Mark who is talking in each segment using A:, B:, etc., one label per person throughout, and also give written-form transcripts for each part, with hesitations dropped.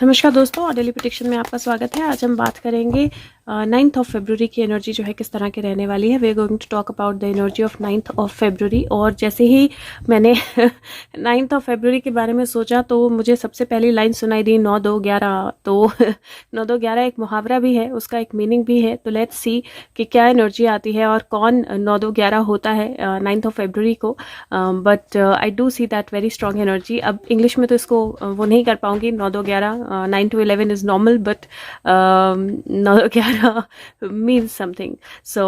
A: नमस्कार दोस्तों, और डेली प्रेडिक्शन में आपका स्वागत है। आज हम बात करेंगे 9th ऑफ फरवरी की एनर्जी जो है किस तरह की रहने वाली है। We are going to talk about the energy of 9th of February. और जैसे ही मैंने 9th ऑफ फरवरी के बारे में सोचा तो मुझे सबसे पहली लाइन सुनाई दी 9 2 11। तो 9 2 11 एक मुहावरा भी है, उसका एक मीनिंग भी है। तो लेट्स सी कि क्या एनर्जी आती है और कौन 9 2 11 होता है 9th ऑफ फरवरी को। But I do see that very strong energy. अब इंग्लिश में तो इसको वो नहीं कर पाऊंगी। 9 2 11 9 to 11 is normal, but 9 11 means something. So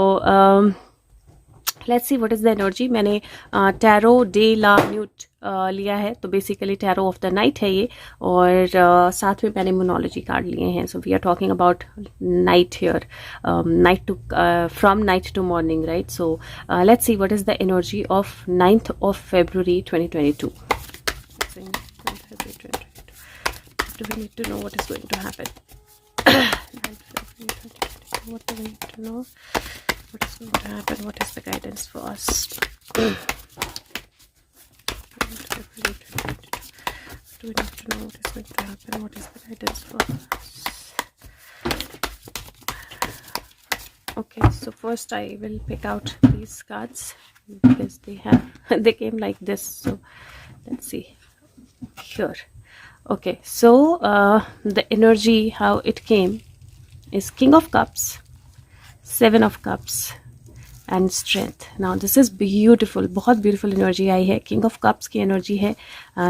A: let's see what is the energy. मैंने टैरो डे ला न्यूट लिया है, तो basically tarot of the night है ये। और साथ में मैंने मोनोलॉजी कार्ड लिए हैं। So we are talking about night here, night to from night to morning, right? So let's see what is the energy of 9th of February 2022. Do we need to know what is going to happen? What do we need to know? What is going to happen? What is the guidance for us? Do we need to know what is going to happen? What is the guidance for us? Okay, so first I will pick out these cards because they came like this. So let's see here. Okay, so the energy, how it came, is King of Cups, 7 of Cups, and Strength. Now this is beautiful, बहुत beautiful energy आई है। King of Cups की energy है,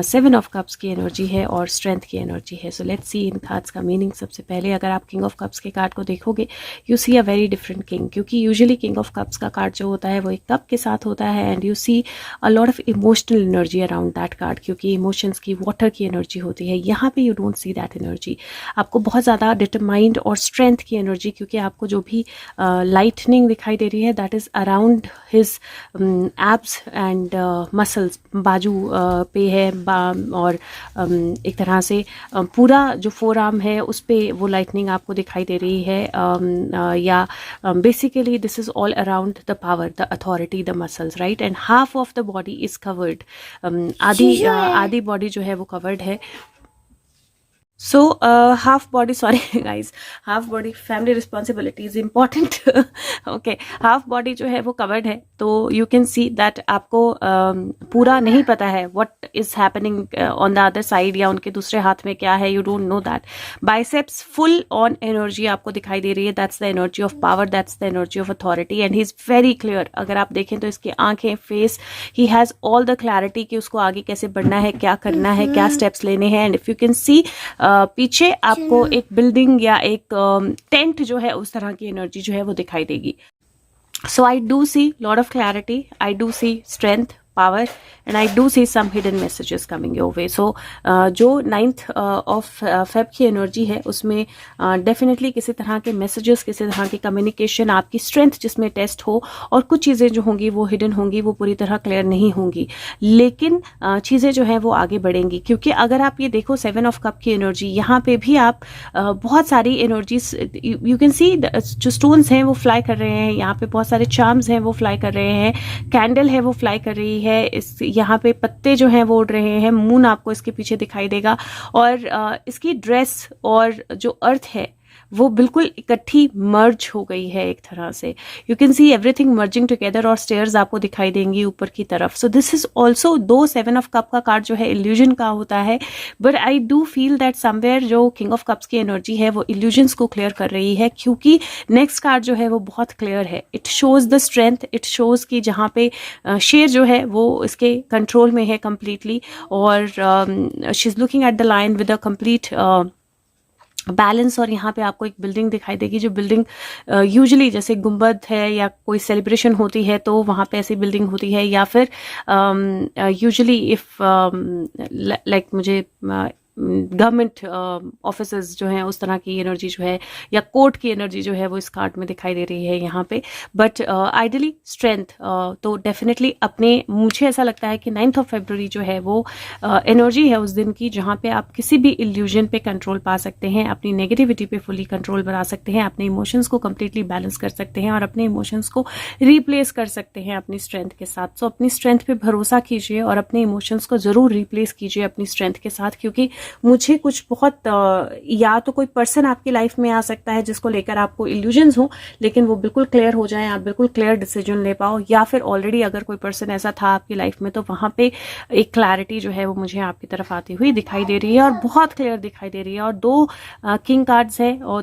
A: 7 of Cups की energy है, और Strength की energy है। So let's see in cards का meaning। सबसे पहले अगर आप King of Cups के कार्ड को देखोगे, you see a very different king, क्योंकि usually King of Cups का कार्ड जो होता है वो एक कप के साथ होता है, and you see a lot of emotional energy around that card, क्योंकि emotions की water की energy होती है। यहाँ पे you don't see that energy। आपको बहुत ज़्यादा determined और strength की energy, क्योंकि आपको जो भी lightning दिखाई दे रही है that is around his abs and muscles, बाजू पे है, और एक तरह से पूरा जो फोर आर्म है उस पे वो लाइटनिंग आपको दिखाई दे रही है। या basically this is all around the power, the authority, the muscles, right? And half of the body is covered, आधी बॉडी जो है वो कवर्ड है। So half body, sorry guys, half body, family responsibility is important. Okay, half body जो है वो covered है, तो you can see that आपको पूरा नहीं पता है what is happening on the other side, या उनके दूसरे हाथ में क्या है, you don't know that. Biceps full on energy आपको दिखाई दे रही है, that's the energy of power, that's the energy of authority, and he's very clear. अगर आप देखें तो इसकी आंखें, face, he has all the clarity कि उसको आगे कैसे बढ़ना है, क्या करना है, क्या steps लेने हैं। And if you can see पीछे आपको एक बिल्डिंग या एक टेंट जो है उस तरह की एनर्जी जो है वो दिखाई देगी। So I do see lot of clarity, I do see strength, power, and I do see some hidden messages coming your way. So जो 9th of Feb की एनर्जी है उसमें डेफिनेटली किसी तरह के मैसेजेस, किसी तरह की कम्युनिकेशन, आपकी स्ट्रेंथ जिसमें टेस्ट हो, और कुछ चीज़ें जो होंगी वो हिडन होंगी, वो पूरी तरह क्लियर नहीं होंगी, लेकिन चीज़ें जो हैं वो आगे बढ़ेंगी। क्योंकि अगर आप ये देखो 7 ऑफ कप की एनर्जी, यहाँ पे भी आप बहुत सारी एनर्जीज, यू कैन सी जो स्टोन्स हैं वो फ्लाई कर रहे हैं, यहाँ पे बहुत सारे चार्म्स हैं वो फ्लाई कर रहे हैं, कैंडल है वो फ्लाई कर रही है, इस यहाँ पे पत्ते जो हैं वो उड़ रहे हैं, मून आपको इसके पीछे दिखाई देगा, और इसकी ड्रेस और जो अर्थ है वो बिल्कुल इकट्ठी मर्ज हो गई है एक तरह से। You can see everything merging together, और स्टेयर्स आपको दिखाई देंगी ऊपर की तरफ। सो दिस इज ऑल्सो, दो 7 ऑफ कप का कार्ड जो है इल्यूजन का होता है, but I do feel that somewhere जो किंग ऑफ कप्स की एनर्जी है वो इल्यूजन्स को क्लियर कर रही है, क्योंकि नेक्स्ट कार्ड जो है वो बहुत क्लियर है। It shows the strength, it shows कि जहाँ पे शेर जो है वो इसके कंट्रोल में है कम्प्लीटली, और she is looking at the line with a complete balance. और यहाँ पे आपको एक बिल्डिंग दिखाई देगी, जो बिल्डिंग यूजुअली जैसे गुंबद है या कोई सेलिब्रेशन होती है तो वहाँ पे ऐसी बिल्डिंग होती है, या फिर यूजुअली इफ लाइक मुझे गवर्नमेंट ऑफिसर्स जो हैं उस तरह की एनर्जी जो है, या कोर्ट की एनर्जी जो है वो इस कार्ड में दिखाई दे रही है यहाँ पे। बट आइडियली स्ट्रेंथ, तो डेफिनेटली अपने, मुझे ऐसा लगता है कि 9th ऑफ फरवरी जो है वो एनर्जी है उस दिन की जहाँ पे आप किसी भी इल्यूजन पे कंट्रोल पा सकते हैं, अपनी नेगेटिविटी पे फुली कंट्रोल बना सकते हैं, अपने इमोशंस को कम्प्लीटली बैलेंस कर सकते हैं, और अपने इमोशंस को रिप्लेस कर सकते हैं अपनी स्ट्रेंथ के साथ। सो अपनी स्ट्रेंथ पे भरोसा कीजिए और अपने इमोशंस को जरूर रिप्लेस कीजिए अपनी स्ट्रेंथ के साथ, क्योंकि मुझे कुछ बहुत या तो कोई पर्सन आपकी लाइफ में आ सकता है जिसको लेकर आपको इल्यूजन्स हो, लेकिन वो बिल्कुल क्लियर हो जाए, आप बिल्कुल क्लियर डिसीजन ले पाओ, या फिर ऑलरेडी अगर कोई पर्सन ऐसा था आपकी लाइफ में तो वहां पे एक क्लैरिटी जो है वो मुझे आपकी तरफ आती हुई दिखाई दे रही है और बहुत क्लियर दिखाई दे रही है। और दो किंग कार्ड्स है और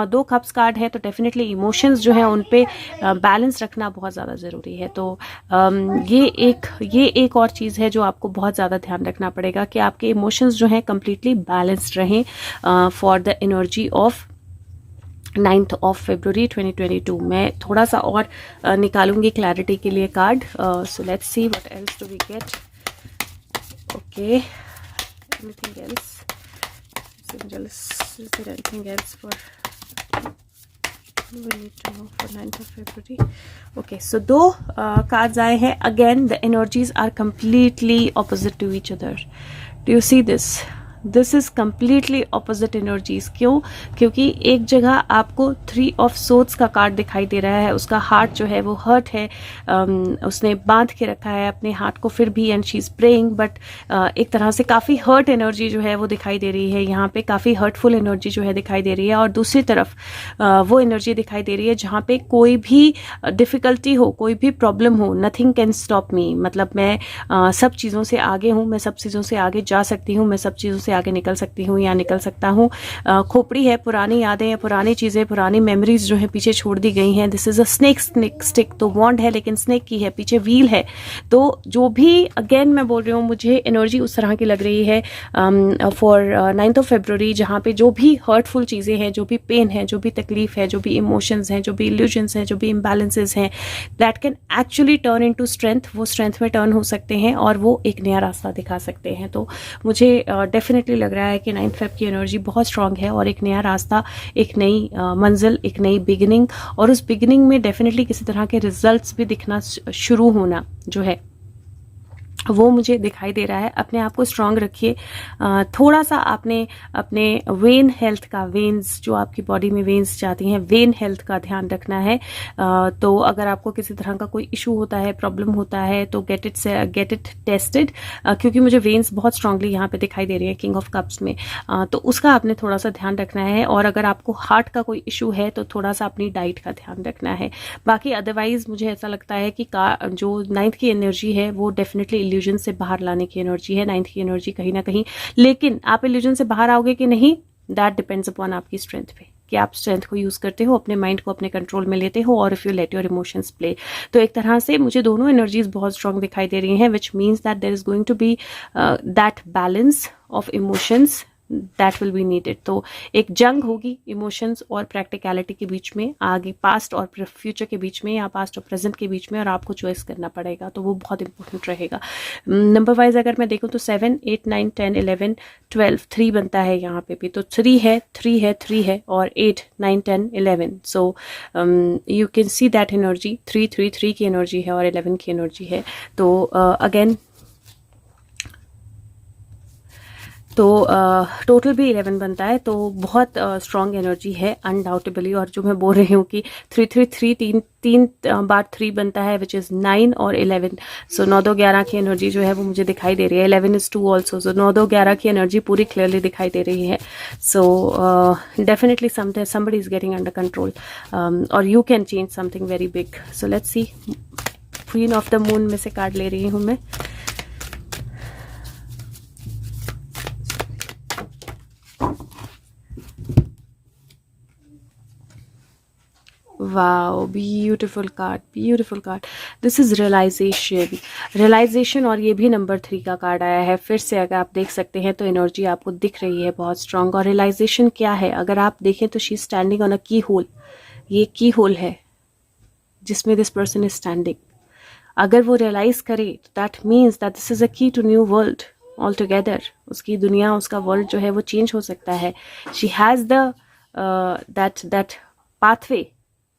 A: दो कप्स कार्ड है, तो डेफिनेटली इमोशंस जो है उन पे बैलेंस रखना बहुत ज़्यादा ज़रूरी है। तो ये एक और चीज़ है जो आपको बहुत ज़्यादा ध्यान रखना पड़ेगा कि आपके इमोशंस जो हैं कंप्लीटली बैलेंस्ड रहें for the energy of 9th of February 2022। मैं थोड़ा सा और निकालूंगी क्लैरिटी के लिए card. So let's see what else do we get. Okay, anything else? Angels, is there anything else for we need to know for 9th of February? Okay, so दो cards आए हैं। Again the energies are completely opposite to each other. Do you see this? This is completely opposite energies. क्यों? क्योंकि एक जगह आपको 3 of swords का card दिखाई दे रहा है, उसका हार्ट जो है वो हर्ट है, उसने बांध के रखा है अपने हार्ट को फिर भी, and she is praying, but एक तरह से काफ़ी हर्ट एनर्जी जो है वो दिखाई दे रही है यहाँ पे, काफ़ी हर्टफुल एनर्जी जो है दिखाई दे रही है। और दूसरी तरफ वो एनर्जी दिखाई दे रही है जहाँ पे कोई भी डिफ़िकल्टी हो, कोई भी प्रॉब्लम हो, नथिंग कैन स्टॉप मी, मतलब मैं सब चीज़ों से आगे हूँ, मैं सब चीज़ों से आगे जा सकती हूँ, मैं सब चीज़ों से आगे निकल सकती हूँ या निकल सकता हूँ। खोपड़ी है, पुरानी यादें हैं, पुरानी चीज़ें, पुरानी मेमोरीज जो है पीछे छोड़ दी गई हैं। This is a snake stick, तो वॉन्ड है लेकिन स्नेक की है, पीछे व्हील है। तो जो भी, अगेन मैं बोल रही हूँ, मुझे एनर्जी उस तरह की लग रही है फॉर 9th of February, जहाँ पे जो भी हर्टफुल चीज़ें हैं, जो भी पेन है, जो भी तकलीफ है, जो भी इमोशंस हैं, जो भी इल्यूजन्स हैं, जो भी इम्बैलेंसेज हैं, that can actually turn into strength, वो स्ट्रेंथ में टर्न हो सकते हैं और वो एक नया रास्ता दिखा सकते हैं। तो मुझे डेफिनेटली लग रहा है कि 9th Feb की एनर्जी बहुत स्ट्रांग है और एक नया रास्ता, एक नई मंजिल, एक नई बिगिनिंग, और उस बिगिनिंग में डेफिनेटली किसी तरह के रिजल्ट्स भी दिखना शुरू होना जो है वो मुझे दिखाई दे रहा है। अपने आप को स्ट्रांग रखिए। थोड़ा सा आपने अपने वेन हेल्थ का, वेन्स जो आपकी बॉडी में वेन्स जाती हैं, वेन हेल्थ का ध्यान रखना है। तो अगर आपको किसी तरह का कोई इशू होता है, प्रॉब्लम होता है, तो गेट इट टेस्टेड, क्योंकि मुझे वेन्स बहुत स्ट्रांगली यहाँ पे दिखाई दे रही है किंग ऑफ कप्स में। तो उसका आपने थोड़ा सा ध्यान रखना है। और अगर आपको हार्ट का कोई इशू है तो थोड़ा सा अपनी डाइट का ध्यान रखना है। बाकी अदरवाइज मुझे ऐसा लगता है कि जो 9th की एनर्जी है वो डेफिनेटली इल्यूजन से बाहर लाने की एनर्जी है, 9th की एनर्जी कहीं ना कहीं। लेकिन आप इल्यूजन से बाहर आओगे कि नहीं, दैट डिपेंड्स अपॉन आपकी स्ट्रेंथ पे, कि आप स्ट्रेंथ को यूज करते हो, अपने माइंड को अपने कंट्रोल में लेते हो, और if you let your emotions play. तो एक तरह से मुझे दोनों एनर्जीज बहुत स्ट्रांग दिखाई दे रही हैं, which means that there is going to be that balance of emotions that will be needed. तो एक जंग होगी इमोशंस और प्रैक्टिकलिटी के बीच में, आगे पास्ट और फ्यूचर के बीच में, या पास्ट और प्रेजेंट के बीच में, और आपको चॉइस करना पड़ेगा। तो वो बहुत इंपॉर्टेंट रहेगा। नंबर वाइज अगर मैं देखूँ तो 7, 8, 9, 10, 11, 12, 3 बनता है यहाँ पे भी। तो 3 है, 3 है, 3 है, और 8, 9, 10, 11। So you can see that energy 3 की एनर्जी है और 11 की एनर्जी है। तो अगेन तो टोटल भी 11 बनता है, तो बहुत स्ट्रॉन्ग एनर्जी है अनडाउटेबली। और जो मैं बोल रही हूँ कि 3 तीन बार 3 बनता है, विच इज़ 9 और 11। सो 9, 2, 11 की एनर्जी जो है वो मुझे दिखाई दे रही है। 11 is 2 ऑल्सो। सो 9, 2, 11 की एनर्जी पूरी क्लियरली दिखाई दे रही है। So definitely somebody is getting under control, और you can change something very big. So let's see, queen of the moon में से कार्ड ले रही हूँ मैं। Wow, beautiful card, beautiful card. This is realisation, और ये भी नंबर 3 का कार्ड आया है। फिर से अगर आप देख सकते हैं तो एनर्जी आपको दिख रही है बहुत स्ट्रांग। और रियलाइजेशन क्या है, अगर आप देखें तो she is standing on a की होल। ये की होल है जिसमें दिस पर्सन इज स्टैंडिंग। अगर वो रियलाइज करे तो that means that this is a key to new world all together. उसकी दुनिया, उसका वर्ल्ड जो है वो चेंज हो सकता है। She has the that pathway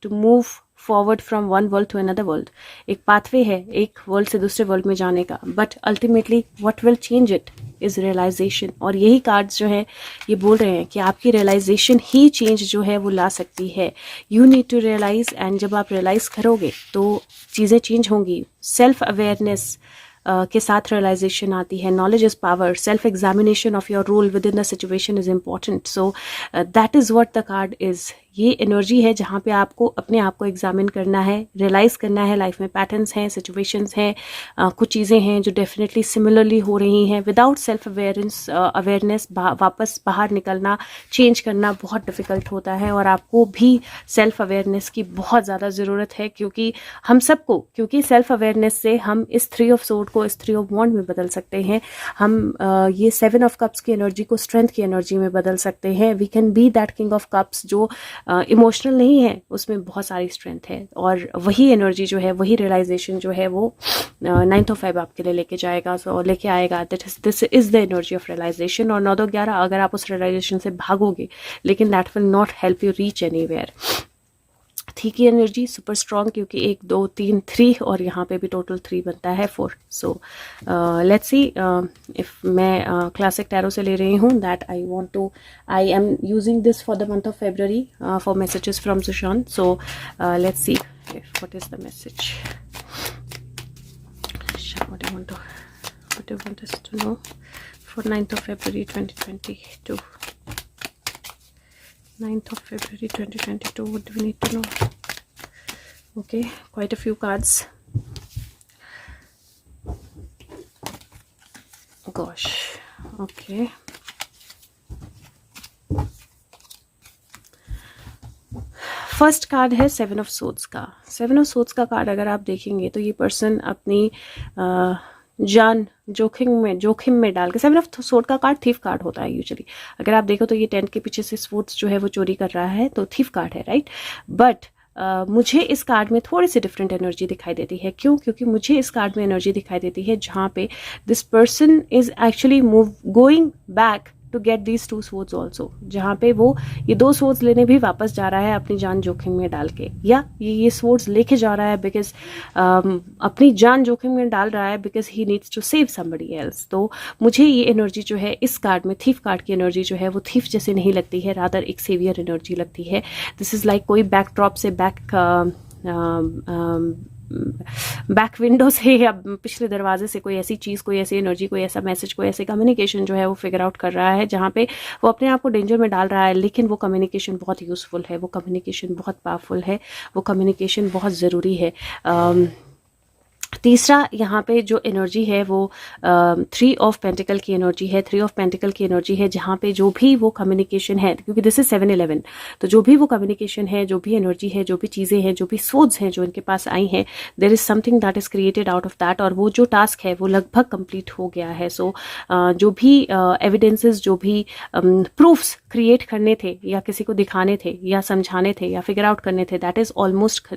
A: to move forward from one world to another world. एक पाथवे है एक वर्ल्ड से दूसरे वर्ल्ड में जाने का, but ultimately what will change it is realisation. और यही कार्ड्स जो है ये बोल रहे हैं कि आपकी रियलाइजेशन ही चेंज जो है वो ला सकती है। You need to realise, and जब आप रियलाइज करोगे तो चीज़ें चेंज होंगी। सेल्फ अवेयरनेस के साथ रियलाइजेशन आती है. Knowledge is power. Self examination of your role with in the situation is important. So that is what the card is. ये एनर्जी है जहाँ पे आपको अपने आप को एग्जामिन करना है, रियलाइज करना है लाइफ में पैटर्न्स हैं, सिचुएशंस हैं, कुछ चीज़ें हैं जो डेफिनेटली सिमिलरली हो रही हैं. विदाउट सेल्फ अवेयरनेस वापस बाहर निकलना, चेंज करना बहुत डिफिकल्ट होता है. और आपको भी सेल्फ अवेयरनेस की बहुत ज़्यादा ज़रूरत है, क्योंकि हम सबको, क्योंकि सेल्फ अवेयरनेस से हम इस 3 ऑफ सोर्ड को इस 3 ऑफ वॉन्ड में बदल सकते हैं. हम ये 7 ऑफ कप्स की एनर्जी को स्ट्रेंथ की एनर्जी में बदल सकते हैं. We can be that king of cups जो इमोशनल नहीं है, उसमें बहुत सारी स्ट्रेंथ है. और वही एनर्जी जो है, वही रियलाइजेशन जो है, वो 9th ऑफ फेब आपके लिए लेके जाएगा, सो लेके आएगा. This is the energy of realisation. और 9-11 अगर आप उस रियलाइजेशन से भागोगे, लेकिन that will not help you reach anywhere. थी की एनर्जी सुपर स्ट्रॉन्ग, क्योंकि 1 2 3 3 और यहाँ पे भी टोटल 3 बनता है 4. सो लेट्स सी इफ मैं क्लासिक टैरो से ले रही हूँ. That I am using this for the month of February for messages from Sushant. So let's see what is the message. What do you want us to know for 9th of February 2022? 9th of February 2022, what do we need to know? Okay, quite a few cards. Gosh, okay. First card है 7 of swords का. 7 of swords का card अगर आप देखेंगे तो ये person अपनी जान जोखिम में डाल के, 7 ऑफ सोर्ड का कार्ड थीफ कार्ड होता है यूजुअली. अगर आप देखो तो ये टेंट के पीछे से स्वॉर्ड्स जो है वो चोरी कर रहा है, तो थीफ कार्ड है, राइट. बट मुझे इस कार्ड में थोड़ी सी डिफरेंट एनर्जी दिखाई देती है. क्यों? क्योंकि मुझे इस कार्ड में एनर्जी दिखाई देती है जहाँ पे this person is actually going back to get these 2 swords also, जहाँ पे वो ये 2 swords लेने भी वापस जा रहा है अपनी जान जोखिम में डाल के, या ये swords लेके जा रहा है बिकॉज अपनी जान जोखिम में डाल रहा है because he needs to save somebody else. तो मुझे ये एनर्जी जो है इस कार्ड में, थीफ कार्ड की एनर्जी जो है वो थीफ जैसे नहीं लगती है, रादर एक सेवियर एनर्जी लगती है. दिस इज लाइक कोई बैकड्रॉप से बैक विंडो से या पिछले दरवाजे से कोई ऐसी चीज़, कोई ऐसी एनर्जी, कोई ऐसा मैसेज, कोई ऐसे कम्युनिकेशन जो है वो फिगर आउट कर रहा है जहाँ पे वो अपने आप को डेंजर में डाल रहा है. लेकिन वो कम्युनिकेशन बहुत यूज़फुल है, वो कम्युनिकेशन बहुत पावरफुल है, वो कम्युनिकेशन बहुत ज़रूरी है. तीसरा यहाँ पे जो एनर्जी है वो 3 ऑफ पेंटिकल की एनर्जी है. 3 ऑफ पेंटिकल की एनर्जी है जहाँ पे जो भी वो कम्युनिकेशन है, क्योंकि दिस इज 7-11, तो जो भी वो कम्युनिकेशन है, जो भी एनर्जी है, जो भी चीज़ें हैं, जो भी सोर्स हैं जो इनके पास आई हैं, there is something that is created out of that. और वो जो टास्क है वो लगभग कंप्लीट हो गया है. सो जो भी एविडेंसेस, जो भी प्रूफ्स क्रिएट करने थे, या किसी को दिखाने थे, या समझाने थे, या फिगर आउट करने थे, दैट इज ऑलमोस्ट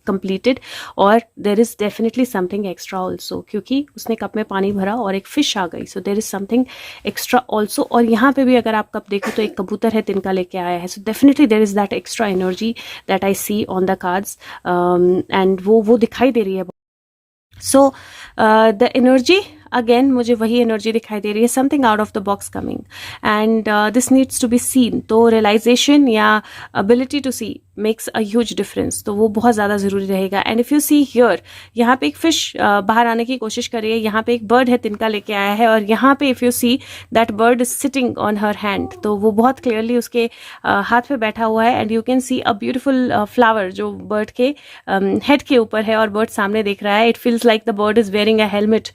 A: completed. और there is definitely something extra also, क्योंकि उसने कप में पानी भरा और एक फिश आ गई. so there is something extra also. और यहाँ पे भी अगर आप कप देखो तो एक कबूतर है, तिनका लेके आया है. so definitely there is that extra energy that I see on the cards, and वो दिखाई दे रही है. so the energy अगेन मुझे वही एनर्जी दिखाई दे रही है, something out of the box coming, and this needs to be seen. तो रियलाइजेशन या ability to see makes a huge difference, तो वो बहुत ज़्यादा ज़रूरी रहेगा. And if you see here, यहाँ पे एक फिश बाहर आने की कोशिश कर रही है, यहाँ पे एक बर्ड है, तिनका लेके आया है, और यहाँ पे if you see that bird is sitting on her hand, तो वो बहुत क्लियरली उसके हाथ पे बैठा हुआ है. And you can C a beautiful flower जो बर्ड के हेड के ऊपर है, और बर्ड सामने देख रहा है. It feels like the bird is wearing a helmet,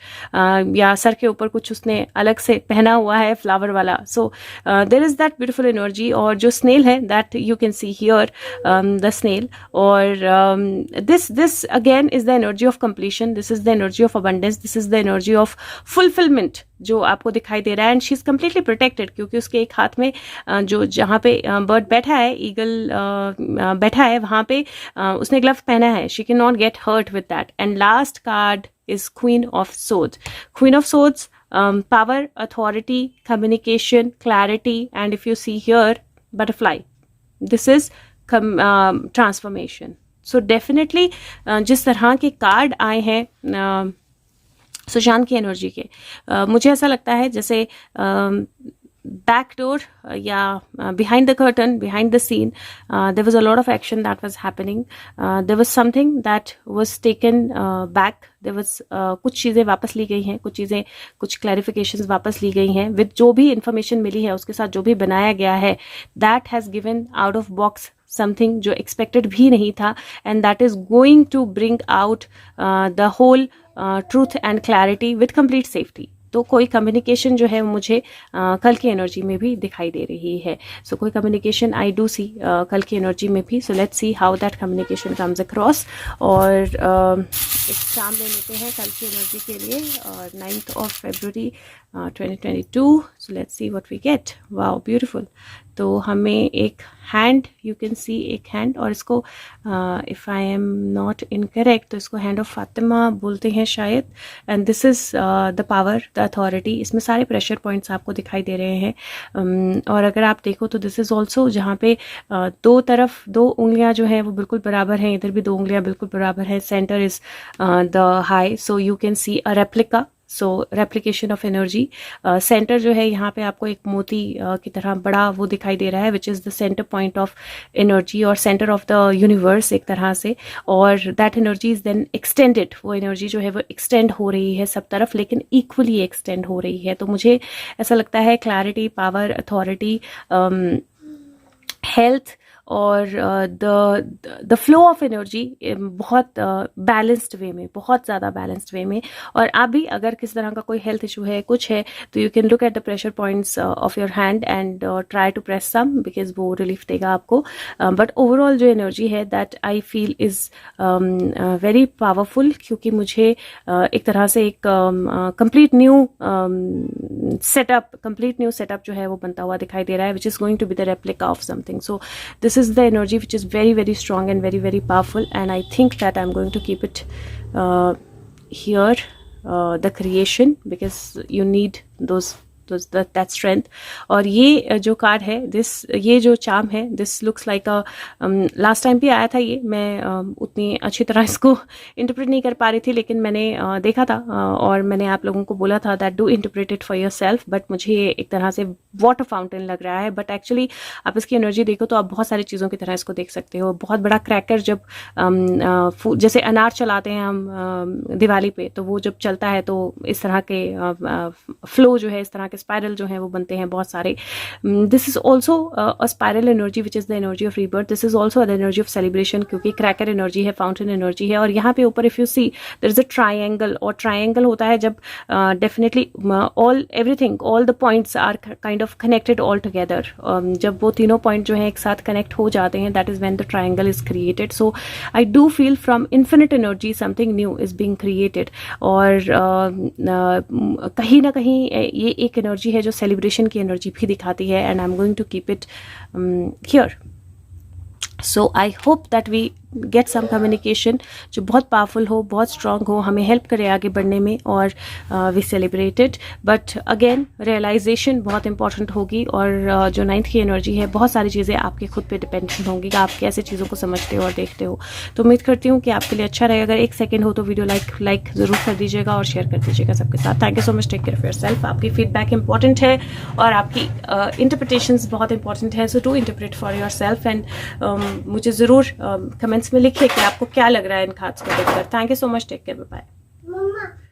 A: या सर के ऊपर कुछ उसने अलग से पहना हुआ है फ्लावर वाला. So there is that beautiful energy. और जो स्नेल है, that you can see here the snail. और this again is the energy of completion, this is the energy of abundance, this is the energy of fulfilment जो आपको दिखाई दे रहा है. And she is completely protected, क्योंकि उसके एक हाथ में जो जहाँ पे बर्ड बैठा है, ईगल बैठा है, वहाँ पे उसने ग्लव पहना है. She can not get hurt with that. And last card is Queen of Swords. Queen of Swords, power, authority, communication, clarity, and if you see here, butterfly. This is transformation. So definitely, जिस तरह के card आए हैं सुशांत की energy के, मुझे ऐसा लगता है जैसे back door behind the curtain, behind the scene, there was a lot of action that was happening. There was something that was taken back. There was कुछ चीज़ें वापस ली गई हैं, कुछ clarifications वापस ली गई हैं with जो भी information मिली है उसके साथ जो भी बनाया गया है, that has given out of box something जो expected भी नहीं था, and that is going to bring out the whole truth and clarity with complete safety. तो कोई कम्युनिकेशन जो है मुझे कल की एनर्जी में भी दिखाई दे रही है. सो कोई कम्युनिकेशन आई डू सी कल की एनर्जी में भी. सो let's see how that communication comes across. और एक चार्म ले लेते हैं कल की एनर्जी के लिए, और 9th of February 2022. So let's see what we get. Wow, beautiful. तो हमें एक हैंड, यू कैन सी एक हैंड, और इसको if I am not incorrect तो इसको हैंड ऑफ फातिमा बोलते हैं शायद. And this is the power, the authority. इसमें सारे प्रेशर पॉइंट्स आपको दिखाई दे रहे हैं. और अगर आप देखो तो दिस इज़ ऑल्सो जहाँ पे दो तरफ दो उंगलियाँ जो हैं वो बिल्कुल बराबर हैं, इधर भी दो उंगलियाँ बिल्कुल बराबर हैं. Centre is the high, so you can C a replica. So replication of energy. Centre जो है यहाँ पे आपको एक मोती की तरह बड़ा वो दिखाई दे रहा है, which is the centre point of energy और सेंटर ऑफ द यूनिवर्स एक तरह से. और that energy is then extended. वो एनर्जी जो है वो एक्सटेंड हो रही है सब तरफ, लेकिन इक्वली एक्सटेंड हो रही है. तो मुझे ऐसा लगता है क्लैरिटी, पावर, अथॉरिटी, हेल्थ और द फ्लो ऑफ एनर्जी बहुत बैलेंस्ड वे में, बहुत ज़्यादा बैलेंस्ड वे में. और आप भी अगर किस तरह का कोई हेल्थ इशू है, कुछ है, तो you can look at the pressure points of your hand and try to press some, because वो रिलीफ देगा आपको. बट ओवरऑल जो एनर्जी है that I feel is very powerful, क्योंकि मुझे एक तरह से एक कंप्लीट न्यू सेटअप जो है वो बनता हुआ दिखाई दे रहा है, which is going to be the replica of something. So this is the energy which is very, very strong and very, very powerful, and I think that I'm going to keep it here, the creation, because you need that strength. और ये जो card है, ये जो charm है, this looks like a, last time भी आया था ये. मैं उतनी अच्छी तरह इसको इंटरप्रेट नहीं कर पा रही थी, लेकिन मैंने देखा था और मैंने आप लोगों को बोला था that do interpret it for your self. But मुझे एक तरह से वाटर फाउंटेन लग रहा है, बट एक्चुअली आप इसकी एनर्जी देखो तो आप बहुत सारी चीज़ों की तरह इसको देख सकते हो. बहुत बड़ा क्रैकर, जब जैसे अनार चलाते हैं हम दिवाली पे, तो वो जब चलता है तो इस तरह के फ्लो जो है, इस तरह के स्पाइरल जो है वो बनते हैं बहुत सारे. This is also a spiral energy which is the energy of rebirth. This is also the energy of celebration, क्योंकि क्रैकर एनर्जी है, फाउंटेन एनर्जी है. और यहाँ पे ऊपर if you see there is a triangle, और ट्रायंगल होता है जब definitely all the points are kind of connected all together. जब वो तीनों पॉइंट जो है एक साथ कनेक्ट हो जाते हैं, that is when the triangle is created. So I do feel from infinite energy something new is being created. और कहीं ना कहीं ये एक एनर्जी है जो सेलिब्रेशन की एनर्जी भी दिखाती है, and I am going to keep it here. So I hope that we get some communication जो बहुत पावरफुल हो, बहुत स्ट्रांग हो, हमें हेल्प करे आगे बढ़ने में, और we celebrated. But again realisation बहुत इंपॉर्टेंट होगी. और जो 9th की एनर्जी है, बहुत सारी चीज़ें आपके खुद पे डिपेंडेंट होंगी कि आप कैसे चीज़ों को समझते हो और देखते हो. तो उम्मीद करती हूँ कि आपके लिए अच्छा रहेगा. अगर 1 सेकेंड हो तो वीडियो लाइक ज़रूर कर दीजिएगा और शेयर कर दीजिएगा सबके साथ. Thank you so much. Take care of yourself. आपकी फीडबैक इंपॉर्टेंट है और आपकी इंटरप्रिटेशंस बहुत इंपॉर्टेंट है. So to interpret for yourself, and मुझे ज़रूर कमेंट्स में लिखिए कि आपको क्या लग रहा है इन कार्ड्स को देखकर. Thank you so much. Take care. Bye.